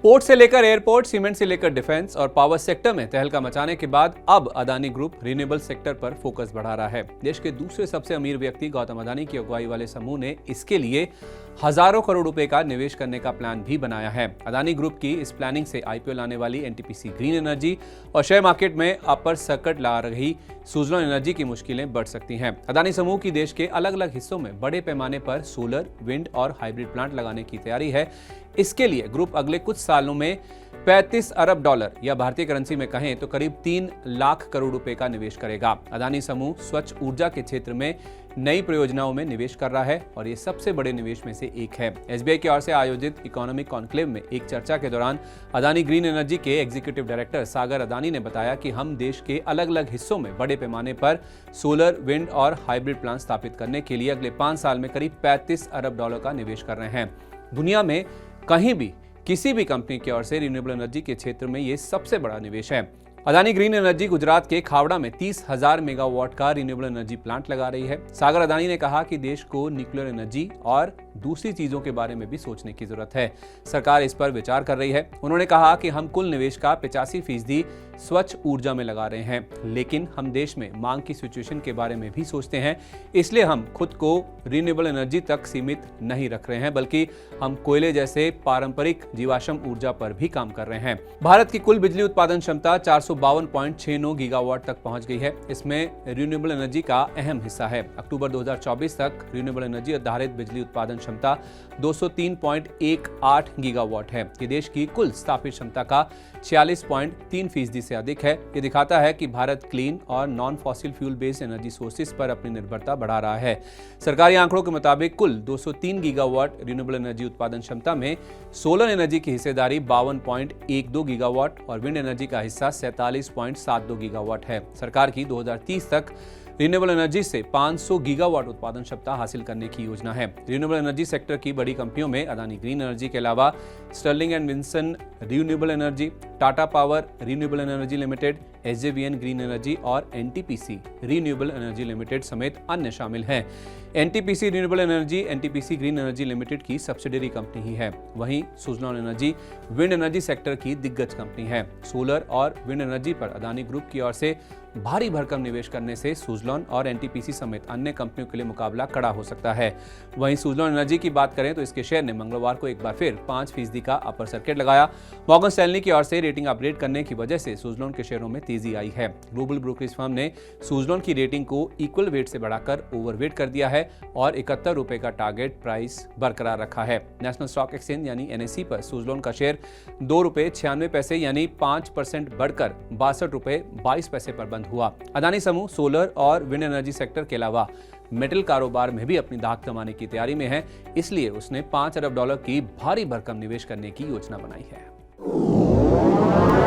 Port से लेकर airport, cement से लेकर डिफेंस और पावर सेक्टर में तहलका मचाने के बाद अब अदानी ग्रुप रिन्यूएबल सेक्टर पर फोकस बढ़ा रहा है। देश के दूसरे सबसे अमीर व्यक्ति गौतम अदानी की अगुवाई वाले समूह ने इसके लिए हजारों करोड़ रुपए का निवेश करने का प्लान भी बनाया है। अदानी ग्रुप की इस प्लानिंग से आईपीओ लाने वाली एनटीपीसी ग्रीन एनर्जी और शेयर मार्केट में अपर संकट ला रही सुजलॉन एनर्जी की मुश्किलें बढ़ सकती हैं। अदानी समूह की देश के अलग अलग हिस्सों में बड़े पैमाने पर सोलर, विंड और हाइब्रिड प्लांट लगाने की तैयारी है। इसके लिए ग्रुप अगले कुछ सालों में 35 अरब डॉलर या भारतीय करेंसी में कहें तो करीब 3 लाख करोड़ रुपए का निवेश करेगा। अदानी समूह स्वच्छ ऊर्जा के क्षेत्र में नई परियोजनाओं में निवेश कर रहा है और ये सबसे बड़े निवेश में से एक है। एसबीआई की ओर से आयोजित इकोनॉमिक कॉन्क्लेव में एक चर्चा के दौरान अदानी ग्रीन एनर्जी के एग्जीक्यूटिव डायरेक्टर सागर अदानी ने बताया कि हम देश के अलग अलग हिस्सों में बड़े पैमाने पर सोलर, विंड और हाइब्रिड प्लांट स्थापित करने के लिए अगले 5 साल में करीब 35 अरब डॉलर का निवेश कर रहे हैं। दुनिया में कहीं भी किसी भी कंपनी की ओर से रिन्यूएबल एनर्जी के क्षेत्र में ये सबसे बड़ा निवेश है। अदानी ग्रीन एनर्जी गुजरात के खावड़ा में 30,000 मेगावाट का रिन्यूएबल एनर्जी प्लांट लगा रही है। सागर अदानी ने कहा कि देश को न्यूक्लियर एनर्जी और दूसरी चीजों के बारे में भी सोचने की जरूरत है। सरकार इस पर विचार कर रही है। उन्होंने कहा कि हम कुल निवेश का 85% स्वच्छ ऊर्जा में लगा रहे हैं, लेकिन हम देश में मांग की सिचुएशन के बारे में भी सोचते हैं। इसलिए हम खुद को रिन्यूएबल एनर्जी तक सीमित नहीं रख रहे हैं, बल्कि हम कोयले जैसे पारंपरिक जीवाश्म ऊर्जा पर भी काम कर रहे हैं। भारत की कुल बिजली उत्पादन क्षमता 452.69 गीगावाट तक पहुंच गई है। इसमें रिन्यूएबल एनर्जी का अहम हिस्सा है। अक्टूबर 2024 तक रिन्यूएबल एनर्जी आधारित बिजली उत्पादन क्षमता 203.18 गीगावाट है। ये देश की कुल स्थापित क्षमता का 46.3% से अधिक है। ये दिखाता है कि भारत क्लीन और non fossil fuel based energy sources पर अपनी निर्भरता बढ़ा रहा है। सरकारी आंकड़ों के मुताबिक कुल 203 गीगावाट रिन्यूएबल एनर्जी उत्पादन क्षमता में सोलर एनर्जी की हिस्सेदारी 52.12 गीगावाट और विंड एनर्जी का हिस्सा 47.72 गीगावाट है। सरकार की 2030 तक रिन्यूएबल एनर्जी से 500 गीगावाट उत्पादन क्षमता हासिल करने की योजना है। रिन्यूएबल एनर्जी सेक्टर की बड़ी कंपनियों में अदानी ग्रीन एनर्जी के अलावा Sterling and Wilson renewable energy, Tata power renewable energy limited, SJVN green energy और एनटीपीसी रिन्यूएबल एनर्जी लिमिटेड समेत अन्य शामिल हैं। NTPC renewable energy NTPC green energy limited की सब्सिडरी कंपनी ही है। वहीं Suzlon energy wind energy sector की दिग्गज कंपनी है। सोलर और विंड एनर्जी पर अदानी ग्रुप की ओर से भारी भरकम निवेश करने से सुजलॉन और एनटीपीसी समेत अन्य कंपनियों के लिए मुकाबला कड़ा हो सकता है। वहीं सुजलॉन एनर्जी की बात करें तो इसके शेयर ने मंगलवार को एक बार फिर 5% का अपर सर्किट लगाया। मॉर्गन स्टैनली की ओर से रेटिंग अपग्रेड करने की वजह से सुजलॉन के शेयरों में तेजी आई है। ग्लोबल ब्रोकरेज फर्म ने सुजलॉन की रेटिंग को इक्वल वेट से बढ़ाकर ओवरवेट कर दिया है और 71 रुपए का टारगेट प्राइस बरकरार रखा है। नेशनल स्टॉक एक्सचेंज यानी एनएसई पर सुजलॉन का शेयर 2 रुपए 96 पैसे यानी 5% बढ़कर 62 रुपए 22 पैसे पर बंद हुआ। अदानी समूह सोलर और विंड एनर्जी सेक्टर के अलावा मेटल कारोबार में भी अपनी दांव कमाने की तैयारी में है। इसलिए उसने 5 अरब डॉलर की भारी भरकम निवेश करने की योजना बनाई है।